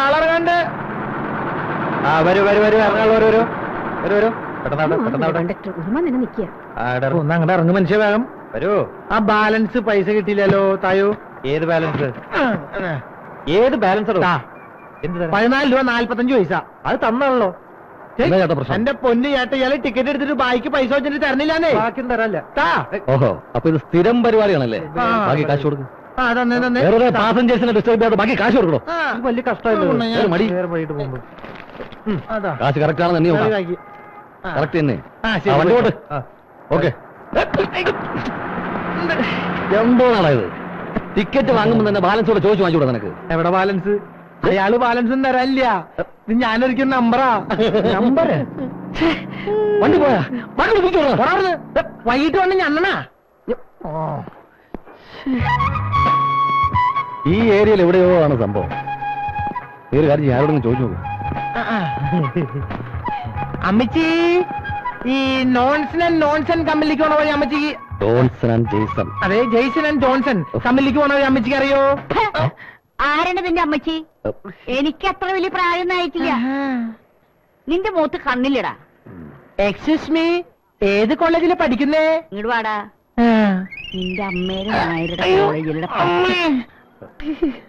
ആളറങ്ങാണ്ട്. ആ വരൂ വരൂ വരൂ ഇറങ്ങാൾ വരൂ വരൂ വരൂ വരൂ അങ്ങോട്ട് ഇറങ്ങും മനുഷ്യ വേഗം വരൂ. ആ ബാലൻസ് പൈസ കിട്ടിയില്ലല്ലോ തായോ. ഏത് ബാലൻസ്? ഏത് ബാലൻസ്? 14 രൂപ 45 പൈസ. അത് തന്നാണല്ലോ. എന്റെ പൊന്നു ചേട്ട ഇയാള് ടിക്കറ്റ് എടുത്തിട്ട് ബാക്കി പൈസ വെച്ചിട്ട് തരണില്ലാന്നേ. ബാക്കി തരല്ല. ഓഹോ, അപ്പൊ ഇത് സ്ഥിരം പരിപാടിയാണല്ലേ? ബാക്കി കാശ് കൊടുക്കും. പാസഞ്ചേഴ്സിനെ ഡിസ്റ്റർബ് ചെയ്യാതെ ബാക്കി കാശ് കൊടുക്കണോ? വലിയ കഷ്ടമല്ലോ. മടി കാശ് കറക്റ്റ് ആണെന്ന് നീ കറക്റ്റ് തന്നെ. വണ്ടി ഓക്കെ. എന്തോന്നാണ് ഇത്? ടിക്കറ്റ് വാങ്ങുമ്പോ തന്നെ ബാലൻസ് കൂടെ ചോദിച്ചു വാങ്ങിച്ചൂടെ നിനക്ക്? എവിടെ ബാലൻസ്? അയാള് ബാലൻസ് ഒന്നും തരാനില്ല. ഇത് ഞാനൊരിക്കലും നമ്പറാ. നമ്പർ വണ്ടി പോയാ വൈകിട്ട് വന്ന് ഞണ്ണനാ. ഈ ഏരിയയിൽ എവിടെയോ ആണ് സംഭവം. ഈ ഒരു കാര്യം ആരോടെങ്കിലും ചോദിച്ചു നോക്കും. അമ്മച്ചി ഈ നോൺസൺ ആൻഡ് നോൺസൺ കമ്പനിക്ക് പോണ വഴി അമ്മച്ചിക്ക്. Johnson and Jaison. അതെ, ജെയ്സൺ ആൻഡ് ജോൺസൺ കമ്പനിക്ക് പോണ വഴി അമ്മച്ചിക്ക് അറിയോ? ആരാണ് നിന്റെ അമ്മച്ചി? എനിക്ക് അത്ര വലിയ പ്രായമൊന്നും ആയിട്ടില്ല. നിന്റെ മുഖത്ത് കണ്ണില്ലടാ. എക്സ്ക്യൂസ് മീ, ഏത് കോളേജില് പഠിക്കുന്നേ? ഇങ്ങോട്ട് വാടാ. നിന്റെ അമ്മേടെ നായരുടെ കോളേജിലെ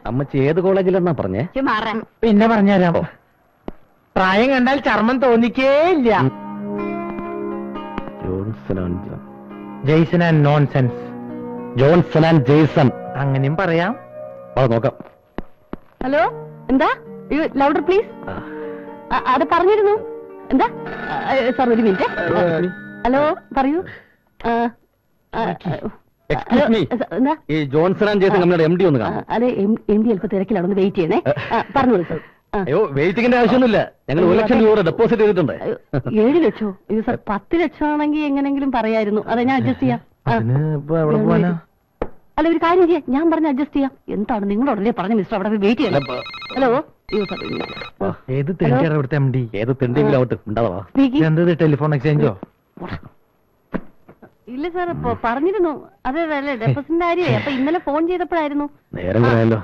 അമ്മച്ചി ഏത് കോളേജിലെന്നാ പറഞ്ഞേ? മാറാൻ പിന്നെ പറഞ്ഞുതരാം. പ്രായം കണ്ടാൽ ചർമ്മം തോന്നിക്കേ ഇല്ല. Jaison and nonsense. Johnson and Jaison അങ്ങനെയും പറയാം. നോക്കാം. ഹലോ, എന്താ? Louder please. അത് പറഞ്ഞിരുന്നു. എന്താ സാർ, ഒരു മിനിറ്റ്. ഹലോ, പറയൂ. എന്താ ഈ ജോൺസൺ ആൻഡ് ജെയ്സൺ കമ്പനിയുടെ MD ഒന്ന് കാണാം. അതെ, MD അല്പം തിരക്കിലാണ്, ഒന്ന് വെയിറ്റ് ചെയ്യണേ. പറഞ്ഞോളൂ സാർ. അയ്യോ, വെയിറ്റിംഗിന്റെ ആവശ്യമൊന്നുമില്ല. ഞങ്ങൾ 1 ലക്ഷം രൂപ ഡെപ്പോസിറ്റ് ചെയ്തിട്ടുണ്ട്. 7 ലക്ഷോ? അയ്യോ സാർ, 10 ലക്ഷം ആണെങ്കിൽ എങ്ങനെങ്കിലും പറയായിരുന്നു. അതെ, ഞാൻ അഡ്ജസ്റ്റ് ചെയ്യാം. അല്ല, ഒരു കാര്യം ചെയ്യാം, ഞാൻ പറഞ്ഞ് അഡ്ജസ്റ്റ് ചെയ്യാം. എന്താണ് നിങ്ങളോടല്ലേ പറഞ്ഞ മിസ്റ്റർ, അവിടെ വെയിറ്റ് ചെയ്യണം. ഹലോ, ഏത് തെണ്ടിയാണ് ഇവിടുത്തെ MD? ഏത് തെണ്ടിയെങ്കിലും ആവട്ടെ, ഉണ്ടാവാ. എന്തത്, ടെലിഫോൺ എക്സ്ചേഞ്ചോ? ഇല്ല സാർ, പറഞ്ഞിരുന്നു. അതെ അല്ലേ, ഡെപ്പോസിറ്റിന്റെ കാര്യമേ. അപ്പൊ ഇന്നലെ ഫോൺ ചെയ്തപ്പോഴായിരുന്നു. നേരം കുറയല്ലോ.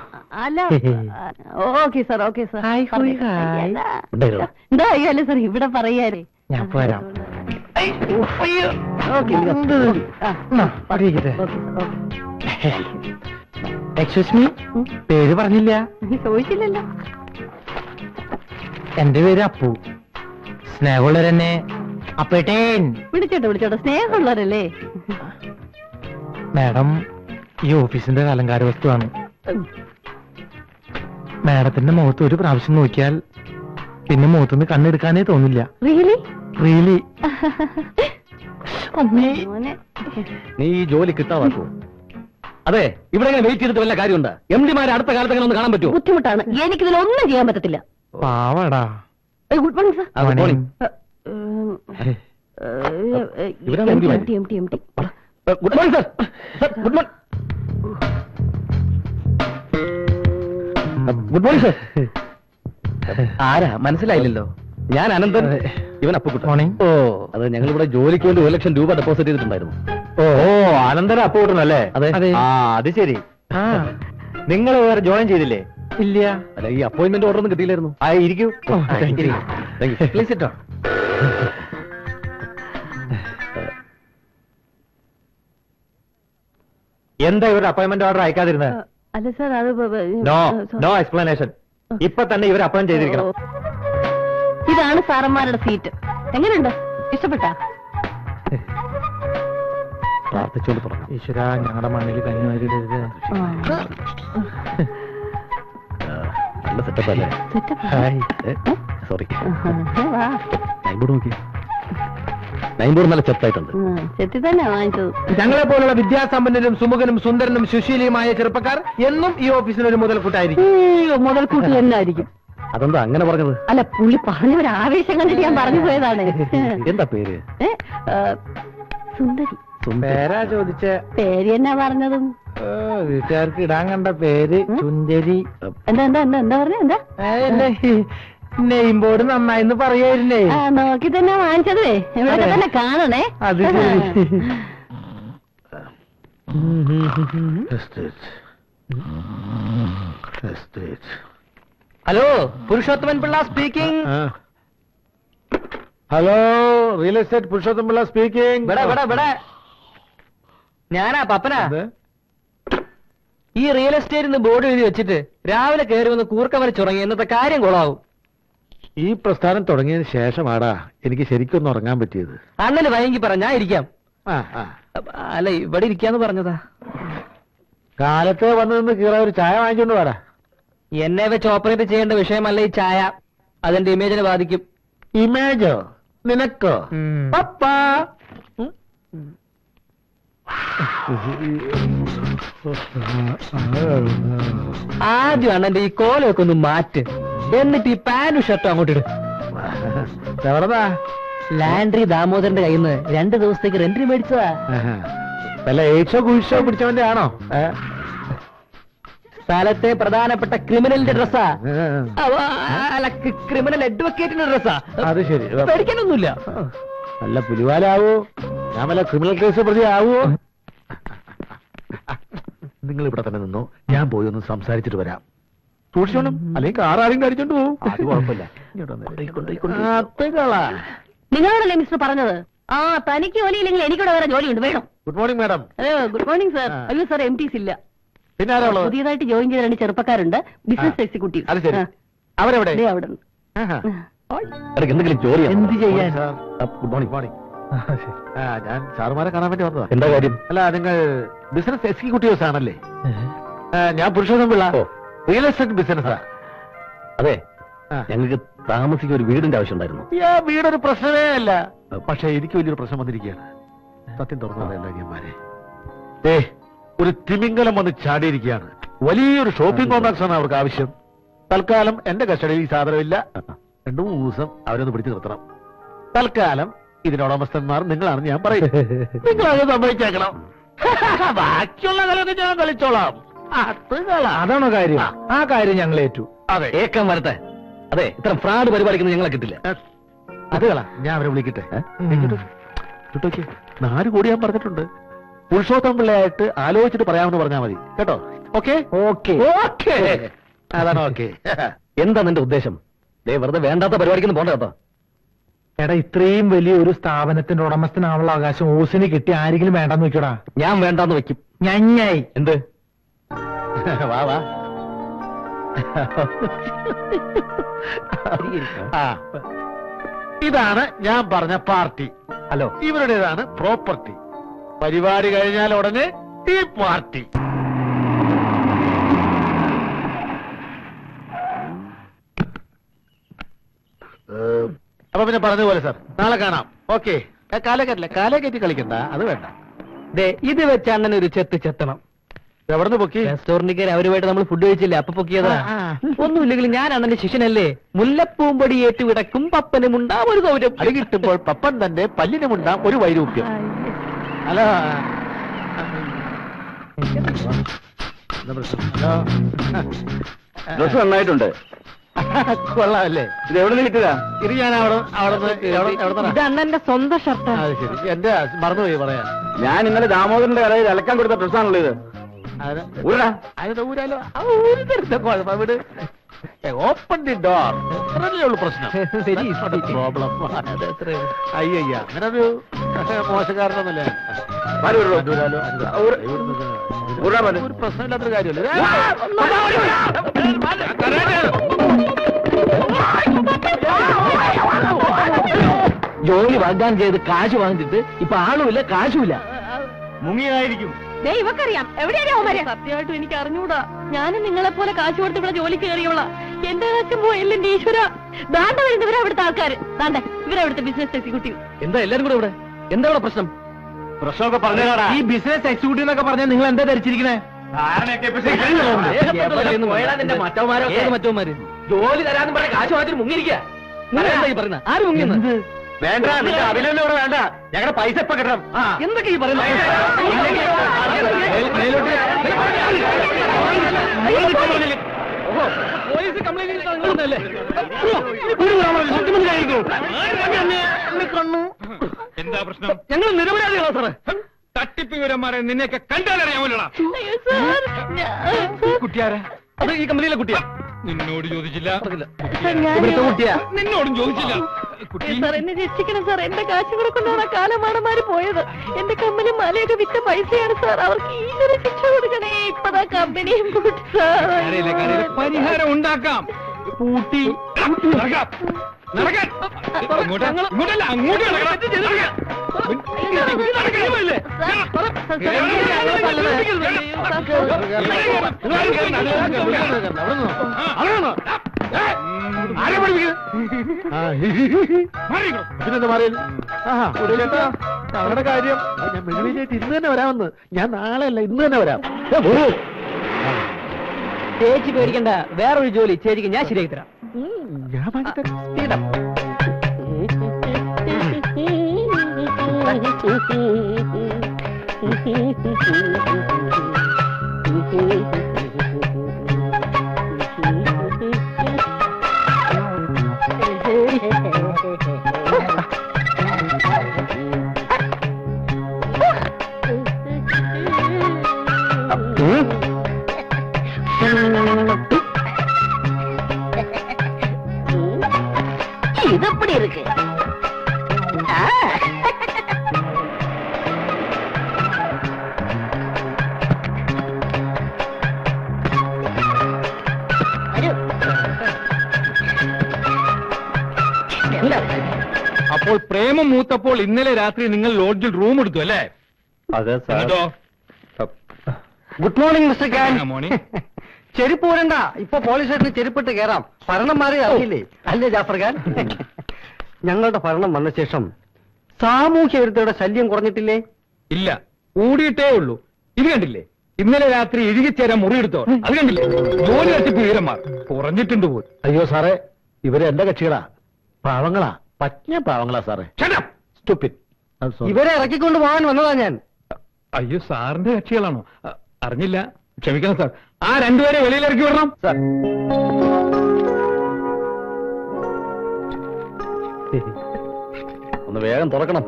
അല്ല, ഓക്കെ സാർ, ഓക്കെ സാർ. എന്താ അല്ലേ സാർ, ഇവിടെ പറയാനേ. ഞാൻ പോരാം. എക്സ്ക്യൂസ് മീ, പേര് പറഞ്ഞില്ല. ചോദിച്ചില്ലല്ലോ. എന്റെ പേര് അപ്പു. സ്നേഹമുള്ളവരെന്നെ അപ്പേട്ടേൻ വിളിച്ചോട്ടെ. വിളിച്ചോട്ടെ, സ്നേഹമുള്ളവരല്ലേ. മാഡം ഈ ഓഫീസിന്റെ അലങ്കാര വസ്തുവാണ്. മാഡത്തിന്റെ മുഖത്ത് ഒരു പ്രാവശ്യം നോക്കിയാൽ പിന്നെ മുഖത്തുനിന്ന് കണ്ണെടുക്കാനേ തോന്നില്ല. റിയലി? റിയലി. നീ ഈ ജോലി കിട്ടാതാക്കൂ. അതെ, ഇവിടെ എങ്ങനെ വെയിറ്റ് ചെയ്തിട്ട് വല്ല കാര്യമുണ്ട്? MD-മാരെ അടുത്ത കാലത്ത് എങ്ങനെ ഒന്ന് കാണാൻ പറ്റുമോ? ബുദ്ധിമുട്ടാണ്, എനിക്കിതിലൊന്നും ചെയ്യാൻ പറ്റത്തില്ല. പാവടാ. Good morning sir. Good morning. Sir. Good morning. Good morning sir. ആരാ മനസ്സിലായില്ലല്ലോ? ഞാൻ അനന്തൻ, ഇവൻ അപ്പുക്കുട്ടൻ. മോർണിംഗ്. ഓ, അത് ഞങ്ങൾ ഇവിടെ ജോലിക്ക് വേണ്ടി 1 ലക്ഷം രൂപ ഡെപ്പോസിറ്റ് ചെയ്തിട്ടുണ്ടായിരുന്നു. ഓ, അനന്തൻ അപ്പുക്കുട്ടനല്ലേ? അതെ. ആ, അത് ശരി. നിങ്ങൾ വേറെ ജോയിൻ ചെയ്തില്ലേ? ഇല്ല. അല്ല, ഈ അപ്പോയിന്റ്മെന്റ് ഓർഡർ ഒന്നും കിട്ടിയില്ലായിരുന്നു. ഇരിക്കൂ. പ്ലീസ് ഇട്ടോ. എന്താ ഇവരുടെ അപ്പോയിന്റ്മെന്റ് ഓർഡർ അയക്കാതിരുന്നത്? അല്ല സാർ, അത് നോ എക്സ്പ്ലനേഷൻ. ഇപ്പൊ തന്നെ ഇവർ അപ്പോയിന്റ് ചെയ്തിരിക്കണം. ഇതാണ് സാറന്മാരുടെ സീറ്റ്. എങ്ങനെയുണ്ട്? ഇഷ്ടപ്പെട്ടാ? പ്രാർത്ഥിച്ചോണ്ട് പറഞ്ഞു. ഈശ്വര, ഞങ്ങളുടെ മണ്ണിൽ കഞ്ഞിമാരിടരുത്. നല്ല സെറ്റപ്പ് അല്ലേ? സോറി. നൈബോർഡ് നോക്കി. നൈബോർഡ് നല്ല ചെത്തായിട്ടുണ്ട്. ചെത്തി തന്നെ വാങ്ങിച്ചത്. ഞങ്ങളെ പോലുള്ള വിദ്യാസമ്പന്നരും സുമുഖനും സുന്ദരനും സുശീലിയുമായ ചെറുപ്പക്കാർ എന്നും ഈ ഓഫീസിനൊരു മുതൽക്കൂട്ടായിരിക്കും. മുതൽക്കൂട്ട് തന്നെ ആയിരിക്കും. അതെന്താ അങ്ങനെ പറഞ്ഞത്? അല്ല, പുള്ളി പറഞ്ഞ ഒരു ആവേശം കണ്ടിട്ട് ഞാൻ പറഞ്ഞു പോയതാണ്. എന്താ പേര്? സുന്ദരി. പേരാ ചോദിച്ച? പേര് എന്നാ പറഞ്ഞതും? വീട്ടുകാർക്ക് ഇടാൻ കണ്ട പേര് സുന്ദരി. എന്താ എന്താ എന്താ എന്താ പറഞ്ഞ? എന്താ നെയിം ബോർഡ് നന്നായിന്ന് പറയായിരുന്നേ. നോക്കി തന്നെ വാങ്ങിച്ചതേ. ഇവിടെ തന്നെ കാണണേ. അത് hello, Purushothaman Pillai speaking. Hello, real estate Purushotham Pillai speaking. ഞാനാ പപ്പനാ. ഈ റിയൽ എസ്റ്റേറ്റിന് ബോർഡ് എഴുതി വെച്ചിട്ട് രാവിലെ കയറി വന്ന് കൂർക്കം വരച്ചുറങ്ങി. ഇന്നത്തെ കാര്യം കൊള്ളാവും. ഈ പ്രസ്ഥാനം തുടങ്ങിയതിന് ശേഷമാടാ എനിക്ക് ശരിക്കൊന്നും ഉറങ്ങാൻ പറ്റിയത്. അണ്ണന് വൈകി പറ, ഞാൻ ഇരിക്കാം. അല്ല, ഇവിടെ ഇരിക്കാന്ന് പറഞ്ഞതാ. കാലത്ത് വന്നു നിന്ന് കീറ ഒരു ചായ വാങ്ങിച്ചോണ്ട് വാടാ. എന്നെ വെച്ച് ഓപ്പറേറ്റ് ചെയ്യേണ്ട വിഷയമല്ല ഈ ചായ. അതെന്റെ ഇമേജിനെ ബാധിക്കും. ഇമേജോ? നിനക്കോ? പപ്പാ. ആദ്യം അണ്ണന്റെ ഈ കോലൊക്കെ ഒന്ന് മാറ്റ്. എന്നിട്ട് ഈ പാന്റും ഷർട്ടും അങ്ങോട്ട് ഇടും. എവിടെതാ? ലാൻഡ്രി ദാമോദരന്റെ കയ്യിൽ നിന്ന് 2 ദിവസത്തേക്ക് റെന്റിന് മേടിച്ചതാ. വല്ല എയ്ഡ്സോ കുഴിച്ചോ പിടിച്ചവന്റെ ആണോ? സ്ഥലത്തെ പ്രധാനപ്പെട്ട ക്രിമിനലിന്റെ ഡ്രസ്സാ. അല്ല, ക്രിമിനൽ അഡ്വക്കേറ്റിന്റെ ഡ്രസ്സാ. അത് ശരി. പേടിക്കാനൊന്നുമില്ല. നല്ല പുലിവാലാവോ? ഞാൻ വല്ല ക്രിമിനൽ കേസ് പ്രതി ആവോ? നിങ്ങൾ ഇവിടെ തന്നെ നിന്നോ, ഞാൻ പോയി ഒന്ന് സംസാരിച്ചിട്ട് വരാം. സൂക്ഷിച്ചോണം, അല്ലെങ്കിൽ കാറാരും കടിച്ചോണ്ട് പോകും. അത് കുഴപ്പമില്ല. നിങ്ങളോടല്ലേ മിസ്റ്റർ പറഞ്ഞത്? ആ, തനിക്ക് ജോലിയില്ലെങ്കിൽ എനിക്കിവിടെ വേറെ ജോലിയുണ്ട്, വേണം. Good morning madam. Good morning sir. അയ്യോ സാർ, MTs ഇല്ല. പിന്നെ ആരാ ഉള്ളത്? പുതിയതായിട്ട് ജോയിൻ ചെയ്ത 2 ചെറുപ്പക്കാരുണ്ട്, ബിസിനസ് എക്സിക്യൂട്ടീവ്. അത് ശരി. അവരെവിടെ? അവിടെ എന്തെങ്കിലും ജോലി എന്ത് ചെയ്യാൻ? Good morning. മോർണിംഗ്. ഞാൻ സാറുമാരെ കാണാൻ വേണ്ടി വന്നതാ. എന്താ കാര്യം? അല്ല, നിങ്ങൾ ബിസിനസ് എക്സിക്യൂട്ടീവ്സ് ആണല്ലേ? ഞാൻ പുരുഷോത്തം പിള്ള, റിയൽ എസ്റ്റേറ്റ് ബിസിനസ്സാ. അതെ, ഞങ്ങൾക്ക് താമസിക്കാൻ ഒരു വീടിന്റെ ആവശ്യം ഉണ്ടായിരുന്നു. വീടൊരു പ്രശ്നമേ അല്ല. പക്ഷെ എനിക്ക് വലിയൊരു പ്രശ്നം വന്നിരിക്കുകയാണ്. സത്യം തുറന്നതല്ല അനിയന്മാരെ. ഒരു തിമിംഗലം വന്ന് ചാടിയിരിക്കുകയാണ്. വലിയൊരു ഷോപ്പിംഗ് കോംപ്ലക്സ് ആണ് അവർക്ക് ആവശ്യം. തൽക്കാലം എന്റെ കസ്റ്റഡിയിൽ ഈ സാധനമില്ല. 2-3 ദിവസം അവരൊന്ന് പിടിച്ചു നിർത്തണം. തൽക്കാലം ഇതിനുടമസ്ഥന്മാർ നിങ്ങളാണെന്ന് ഞാൻ പറയും. നിങ്ങളത് സമ്മതിച്ചേക്കണം. ബാക്കിയുള്ള കളിയൊക്കെ ഞാൻ കളിച്ചോളാം. അതാണോ കാര്യം? ആ കാര്യം ഞങ്ങൾ ഏറ്റു. അതെ, ഏക്കം വരട്ടെ. അതെ, ഇത്തരം ഫ്രോഡ് പരിപാടിക്കുന്നത് ഞങ്ങളെ കിട്ടില്ല. അത് കള, ഞാൻ അവരെ വിളിക്കട്ടെ. 4 കോടി ഞാൻ പറഞ്ഞിട്ടുണ്ട്. പുരുഷോത്തം പിള്ളയായിട്ട് ആലോചിച്ചിട്ട് പറയാമെന്ന് പറഞ്ഞാൽ മതി കേട്ടോ. ഓക്കെ ഓക്കെ ഓക്കെ, അതാണ് ഓക്കെ. എന്താ നിന്റെ ഉദ്ദേശം? വെറുതെ വേണ്ടാത്ത പരിപാടിക്കൊന്നും പോണ്ട കേട്ടോ. എടാ, ഇത്രയും വലിയൊരു സ്ഥാപനത്തിന്റെ ഉടമസ്ഥനാവുള്ള അവകാശം ഓസിന് കിട്ടി ആരെങ്കിലും വേണ്ടെന്ന് വെക്കടാ. ഞാൻ വേണ്ടാന്ന് വെക്കും. ഞഞ്ഞായി. എന്ത്? വാ വാ. ഇതാണ് ഞാൻ പറഞ്ഞ പാർട്ടി. Hello, ഇവരുടേതാണ് property. പരിപാടി കഴിഞ്ഞാൽ ഉടനെ ഈ പാർട്ടി. അപ്പൊ പിന്നെ പറഞ്ഞതുപോലെ സാർ, നാളെ കാണാം. ഓക്കെ. കാലേ കയറ്റി കളിക്കണ്ട, അത് വേണ്ട. ഇത് വെച്ച് അണ്ണൻ ഒരു ചെത്തണം. എവിടുന്ന് പൊക്കി? റെസ്റ്റോറന്റിൽ കയറി അവരുമായിട്ട് നമ്മൾ ഫുഡ് കഴിച്ചില്ലേ, അപ്പൊ പൊക്കിയതാ. ഒന്നുമില്ലെങ്കിലും ഞാൻ അണ്ണന്റെ ശിഷ്യനല്ലേ. മുല്ലപ്പൂമ്പൊടി ഏറ്റുവിടക്കും പപ്പനുമുണ്ടാം ഒരു സൗര്യം. അത് കിട്ടുമ്പോൾ പപ്പൻ തന്റെ പല്ലിനുമുണ്ടാം ഒരു വൈരൂപ്യം. അല്ല, ഡ്രസ് നന്നായിട്ടുണ്ട്. കൊള്ളാമല്ലേ? ഇത് എവിടെ നിന്ന് കിട്ടുക? ഇത് ഞാൻ ഇത് അണ്ണന്റെ സ്വന്തം ഷർട്ടാണ്. അത് ശരി, എന്റെ മറന്നുപോയി പറയാൻ. ഞാൻ ഇന്നലെ ദാമോദരന്റെ കടയിൽ അലക്കാൻ കൊടുത്ത ഡ്രസ്സാണല്ലോ ഇത്. Open the door. അത്രയല്ലേ ഉള്ളു പ്രശ്നം. പ്രോബ്ലം. അയ്യ, അങ്ങനൊരു മോശക്കാരനൊന്നുമില്ല. ഒരു പ്രശ്നമില്ലാത്തൊരു കാര്യമല്ലേ. ജോലി വാഗ്ദാനം ചെയ്ത് കാശ് വാങ്ങിച്ചിട്ട് ഇപ്പൊ ആളുമില്ല, കാശുമില്ല. മുങ്ങിയായിരിക്കും. ഇവക്കറിയാം എവിടെയാണ് അവന്മാര്. സത്യമായിട്ടും എനിക്ക് അറിഞ്ഞൂടാ. ഞാനും നിങ്ങളെ പോലെ കാശ് കൊടുത്ത് ഇവിടെ ജോലിക്ക് കയറിയോള. എന്റെ കാശം പോയല്ലേ എന്റെ ഈശ്വര. ദാണ്ട വരുന്നവരാ ഇവിടുത്തെ ആൾക്കാര്. ദാണ്ട ഇവരവിടുത്തെ ബിസിനസ് എക്സിക്യൂട്ടീവ്. എന്താ എല്ലാരും കൂടെ ഇവിടെ? എന്താ ഇവിടെ പ്രശ്നം? പ്രശ്നമൊക്കെ പറഞ്ഞാടാ. ഈ ബിസിനസ് എക്സിക്യൂട്ടീവ് എന്നൊക്കെ പറഞ്ഞാൽ നിങ്ങൾ എന്താ ധരിച്ചിരിക്കണേ? മറ്റവന്മാര് ജോലി തരാന്ന് പറഞ്ഞ കാശ് വാങ്ങിച്ചിട്ട് മുങ്ങിയിരിക്കുക. എന്താ ഈ പറയുന്നത്? ആര് മുങ്ങിയെന്ന്? വേണ്ട, അഭിനയം ഇവിടെ വേണ്ട. ഞങ്ങളുടെ പൈസ ഇപ്പൊ കിട്ടണം. എന്തൊക്കെ ഈ പറയുന്നത്? പോലീസ് കംപ്ലൈന്റ് എന്താ പ്രശ്നം? ഞങ്ങൾ നിരപരാധികളാ സാറേ. തട്ടിപ്പ് വിവരന്മാരെ നിന്നെയൊക്കെ കണ്ടാലറിയാമല്ലോടാ. കുട്ടിയാരാ? അത് ഈ കമ്പനിയിലെ കുട്ടിയാ. നിന്നോട് ചോദിച്ചില്ല. ഇവിടുത്തെ കുട്ടിയാ. നിന്നോടും ചോദിച്ചില്ല. കുട്ടി സാർ എന്നെ രക്ഷിക്കണം സാർ. എന്റെ കാശും കൂടെ കൊണ്ടാണ് കാലമാടന്മാര് പോയത്. എന്റെ കമ്പനി മലയൊക്കെ വിറ്റ പൈസയാണ് സാർ. അവർക്ക് ഈശ്വര ശിക്ഷ കൊടുക്കണേ. ഇപ്പതാ കമ്പനിയും കരയില്ല, കരയില്ല. പരിഹാരം ഉണ്ടാക്കാം. പൂട്ടി നടക്കാം. നടക്കാൻ. ഇങ്ങോട്ടല്ല, അങ്ങോട്ട് നടക്കണം. ഇതിനെന്താ പറയല്? ഞങ്ങളുടെ കാര്യം ഞാൻ മെഴുകുതിരിയായിട്ട് ഇന്ന് തന്നെ വരാമെന്ന്. ഞാൻ നാളെ അല്ല ഇന്ന് തന്നെ വരാം. ചേച്ചി പേടിക്കണ്ട, വേറൊരു ജോലി ചേച്ചിക്ക് ഞാൻ ശരിയാക്കി തരാം. ഞാൻ വാങ്ങിത്തരാം. இது எப்படி இருக்கு? അപ്പോൾ പ്രേമം മൂത്തപ്പോൾ ഇന്നലെ രാത്രി നിങ്ങൾ ലോഡ്ജിൽ റൂം എടുത്തു അല്ലേ? അതെ എന്നിട്ടോ? Good morning mister Khan. Morning. ചെരുപ്പ് പോരണ്ട, ഇപ്പൊ പോലീസ് സ്റ്റേഷനിൽ ചെരുപ്പിട്ട് കയറാം. ഭരണം മാറി അറിയില്ലേ? അല്ലേ ജാഫർ ഖാൻ? ഞങ്ങളുടെ ഭരണം വന്ന ശേഷം സാമൂഹ്യ വിരുദ്ധയുടെ ശല്യം കുറഞ്ഞിട്ടില്ലേ? ഇല്ല, കൂടിയിട്ടേ ഉള്ളൂ. ഇത് കണ്ടില്ലേ, ഇന്നലെ രാത്രി ഇഴുകിച്ചേരാൻ മുറിയെടുത്തോ? അത് കണ്ടില്ലേ, ജോലി തട്ടിപ്പ് വീരന്മാർ കുറഞ്ഞിട്ടുണ്ട് പോലും. അയ്യോ സാറേ, ഇവര് എന്റെ കക്ഷികളാ. പാവങ്ങളാ, പറ്റ പാവങ്ങളാ സാറേ. Stupid. I'm sorry. ഇവരെ ഇറക്കിക്കൊണ്ട് പോകാൻ വന്നതാ ഞാൻ. അയ്യോ, സാറിന്റെ കക്ഷികളാണോ? അറിഞ്ഞില്ല, ക്ഷമിക്കണം സാർ. ആ രണ്ടുപേരെ വെളിയിലിറക്കി വിടണം സാർ. ഒന്ന് വേഗം തുറക്കണം.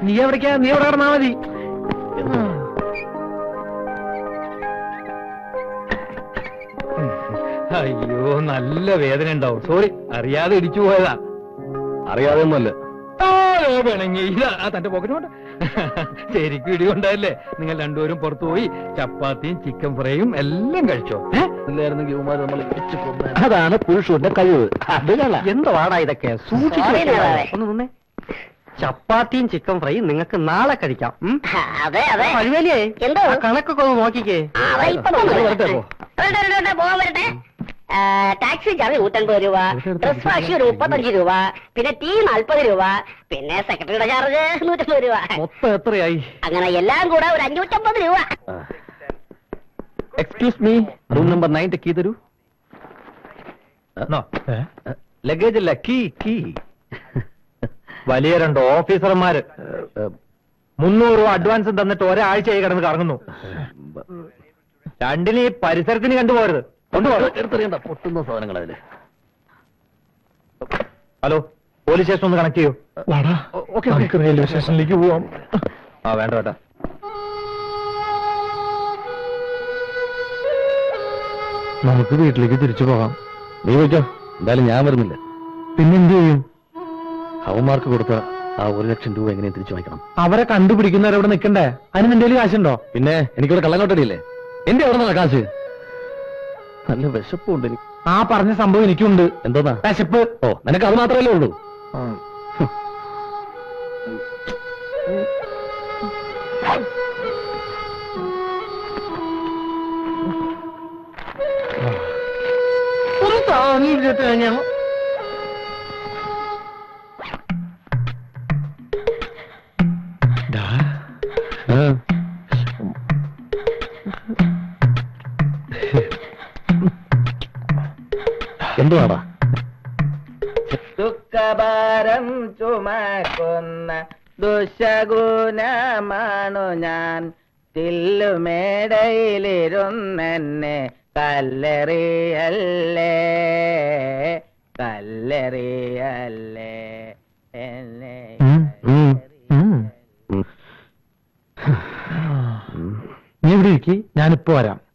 നീ എവിടേക്കാ? നീ എവിടെ കിടന്നാ മതി. അയ്യോ, നല്ല വേദന ഉണ്ടാവും. സോറി, അറിയാതെ ഇടിച്ചു പോയതാ. അറിയാതെ ഒന്നുമല്ല. വേണമെങ്കിൽ ഇതാ തന്റെ പോക്കറ്റ്. ശരിക്കും ഇടികൊണ്ടല്ലേ? നിങ്ങൾ രണ്ടുപേരും പുറത്തു പോയി ചപ്പാത്തിയും ചിക്കൻ ഫ്രൈയും എല്ലാം കഴിച്ചോ? അതാണ് പുരുഷന്റെ കഴിവ്. അത് എന്തുവാടാ ഇതൊക്കെ? ഒന്ന് നിന്നേ. ചപ്പാത്തിയും ചിക്കൻ ഫ്രൈയും നിങ്ങൾക്ക് നാളെ കഴിക്കാം. അതെ അതെ. കഴിവേലിയേ, എന്തോ? ആ കണക്കൊക്കെ ഒന്ന് നോക്കിക്കേ. പോകാൻ വരട്ടെ. ടാക്സി ചാർജ് 150 രൂപ, ഡ്രസ് വാഷ് ഒരു 35 രൂപ, പിന്നെ ടീ 40 രൂപ, പിന്നെ സെക്രട്ടറിയുടെ ചാർജ് 150 രൂപ. മൊത്തം എത്രയായി? അങ്ങനെ എല്ലാം കൂടെ ഒരു 550 രൂപ. Excuse me, room number 9 key തരൂ. ലഗേജ് അല്ല, കീ. വലിയ രണ്ട് ഓഫീസർമാര് 300 രൂപ അഡ്വാൻസും തന്നിട്ട് ഒരാഴ്ചയായി കിടന്ന് കറങ്ങുന്നു. രണ്ടിന് ഈ പരിസരത്തിന് കണ്ടുപോകരുത്. എടുത്തെറിയണ്ട, പൊട്ടുന്ന സാധനങ്ങൾ അതില്. ഹലോ, പോലീസ് സ്റ്റേഷൻ ഒന്ന് കണക്ട് ചെയ്യൂ. റെയിൽവേ സ്റ്റേഷനിലേക്ക് പോവാം. വേണ്ട വേണ്ട. നമുക്ക് വീട്ടിലേക്ക് തിരിച്ചു പോകാം. നീ വെച്ചോ, എന്തായാലും ഞാൻ വരുന്നില്ല. പിന്നെന്ത് ചെയ്യും? അവന്മാർക്ക് കൊടുത്ത ആ 1 ലക്ഷം രൂപ എങ്ങനെയും തിരിച്ചു വാങ്ങിക്കണം. അവരെ കണ്ടുപിടിക്കുന്നവരവിടെ നിൽക്കണ്ടേ? അതിന് നിന്റെ കയ്യിൽ കാശുണ്ടോ? പിന്നെ എനിക്കിവിടെ കള്ളങ്ങോട്ടടിയില്ലേ? എന്റെ എവിടെ നിന്നാ കാശ്? നല്ല വിശപ്പുണ്ട് എനിക്ക്. ആ പറഞ്ഞ സംഭവം എനിക്കുണ്ട്. എന്തോന്നാ വിശപ്പ്? ഓ, നിനക്ക് അത് മാത്രമല്ലേ ഉള്ളൂ. എന്തുവാടാ? ദുഃഖഭാരം ചുമക്കുന്ന ദുശഗുണമാണു ഞാൻ. തില്ലുമേടയിലിരുന്നെന്നെ കല്ലെറിയല്ലേ എന്നെ. നീ ഇവിടെ ഇരിക്കി, ഞാനിപ്പോ വരാം.